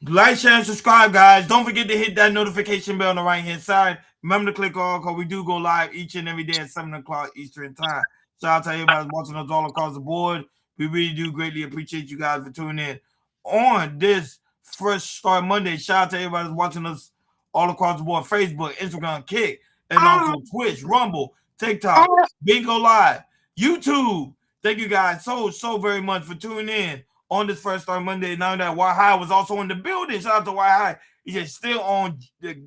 Like, share, and subscribe, guys. Don't forget to hit that notification bell on the right-hand side. Remember to click all because we do go live each and every day at 7 o'clock Eastern time. Shout out to everybody watching us all across the board. We really do greatly appreciate you guys for tuning in on this Fresh Start Monday. Shout out to everybody watching us all across the board. Facebook, Instagram, Kick, and also Twitch, Rumble, TikTok, Bingo Live, YouTube. Thank you guys so very much for tuning in on this Fresh Start Monday. Now that White High was also in the building. Shout out to White High. He's just still on the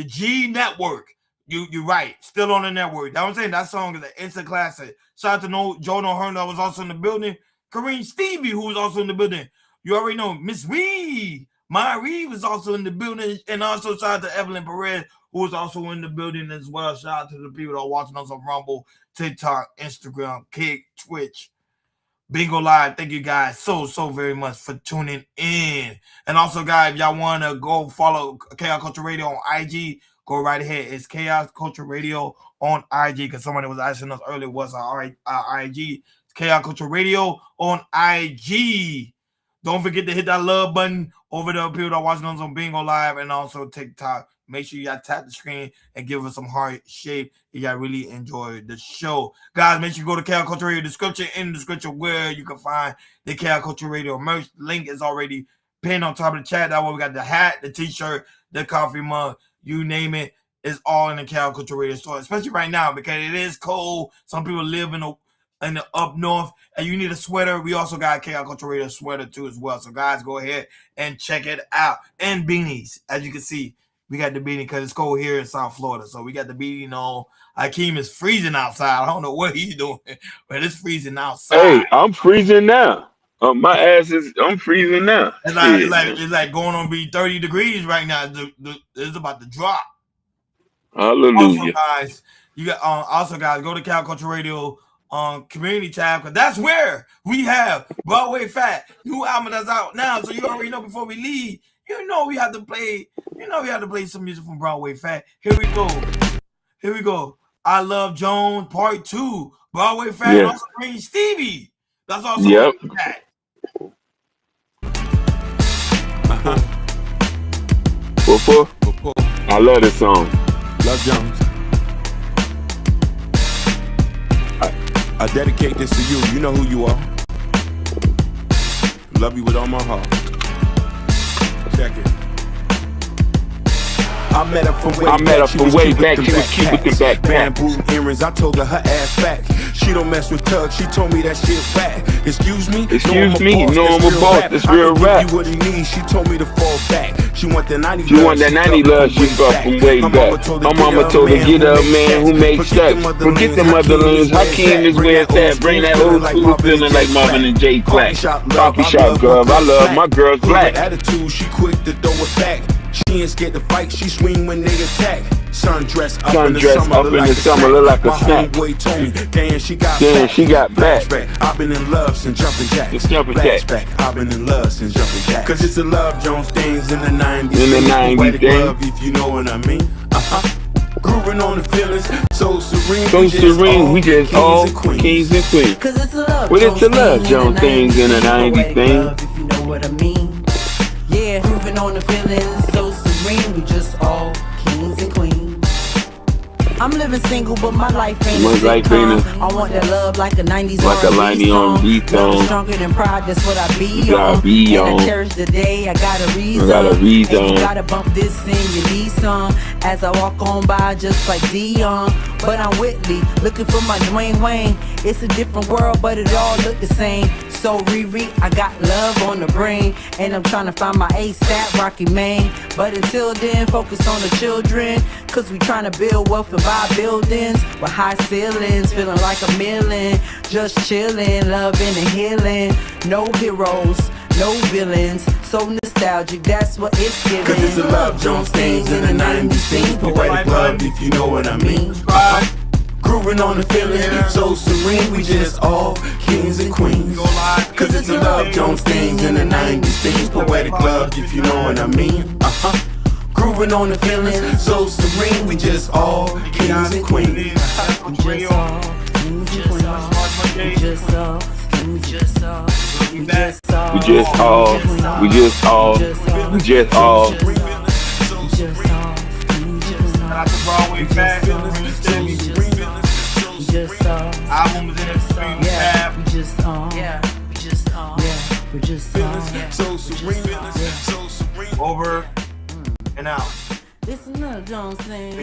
G Network. You're right. Still on the network. That I'm saying that song is an instant classic. Shout out to Joe Hearn that was also in the building. Kareem Stevie, who was also in the building. You already know Miss Reed. Maya Reed was also in the building. And also shout out to Evelyn Perez, who was also in the building as well. Shout out to the people that are watching us on Rumble, TikTok, Instagram, Kick, Twitch, Bingo Live. Thank you guys so very much for tuning in. And also, guys, if y'all want to go follow Chaos Culture Radio on IG, go right ahead. It's Chaos Culture Radio on IG, because somebody was asking us earlier what's our IG. It's Chaos Culture Radio on IG. Don't forget to hit that love button over there. People that are watching us on Bingo Live and also TikTok. Make sure y'all tap the screen and give us some heart shape if y'all really enjoy the show. Guys, make sure you go to Chaos Culture Radio description, in the description where you can find the Chaos Culture Radio merch. Link is already pinned on top of the chat. That way we got the hat, the t-shirt, the coffee mug, you name it. It's all in the Chaos Culture Radio store, especially right now because it is cold. Some people live in the up north and you need a sweater. We also got a Chaos Culture Radio sweater too as well. So guys, go ahead and check it out. And beanies, as you can see. We got the beanie because it's cold here in South Florida. So we got the beanie on. Hakeem is freezing outside. I don't know what he's doing, but it's freezing outside. Hey, I'm freezing now. I'm freezing now. It's like going on be 30 degrees right now. It's about to drop. Hallelujah. Also, guys, go to Cal Culture Radio community tab, because that's where we have Broadway Fat, new album that's out now. So you already know before we leave, we have to play some music from Broadway Fat. Here we go. I Love Jones Part 2. Broadway Fat, and also bring Stevie. That's also that. I love this song. Love Jones. I dedicate this to you. You know who you are. Love you with all my heart. Check it. I met her from way back. She was cute with the back. Bamboo earrings. I told her ass back. She don't mess with thugs. She told me that shit fat. Excuse me. No, I'm a boss. It's real rap. You what he needs. She told me to fall back. She want that 90 love. She want that 90 love. She got from way back. My mama told her get a man who makes steps. Forget the motherlands. Hakeem is where it's at. Bring that old school feeling like Marvin and J. Black. Coffee shop girl. I love my girls black. Attitude. She quick to throw it back. She ain't scared to fight, she swing when they attack. Sundress up in the summer, look like a snack. Homeboy told me, damn, she got back. I've been in love since jumping jacks. Flashback, I've been in love since jumping jacks. Cause it's the Love Jones things in the 90s. Poetic love, if you know what I mean. Grooving on the feelings, so serene. We just all kings and queens. Cause it's the Love Well, it's the Love Jones things in the 90s thing. If you know what I mean. Yeah, grooving on the feelings, so serene. We just all kings and queens. I'm living single, but my life ain't a sitcom. I want that love like a 90s R&B song. Love stronger than pride, that's what I be on. And I cherish the day, I got a reason. And you gotta bump this in your knee song. As I walk on by just like Dion. But I'm Whitley, looking for my Dwayne Wayne. It's a different world, but it all look the same. So Riri, I got love on the brain. And I'm trying to find my ASAP Rocky Main. But until then, focus on the children. Cause we trying to build wealth and buy buildings with high ceilings, feeling like a million. Just chilling, loving and healing. No heroes, no villains. So nostalgic, that's what it's giving. Cause it's the Love Jones things in the 90s scene. Poetic love, if you know what I mean. Grooving on the feeling, so serene. We just all kings and queens. Cause it's the Love Jones things in the 90s scene. Poetic love, if you know what I mean. Grooving on the feeling, so serene. We just all kings and queens. We just all kings and queens. We just all. We just all. We just all. We just all. We just all. We just all. Album was in the stream tab. We just all. Yeah. We just all. Yeah. We just all. So serene. Over and out. It's another Jones thing.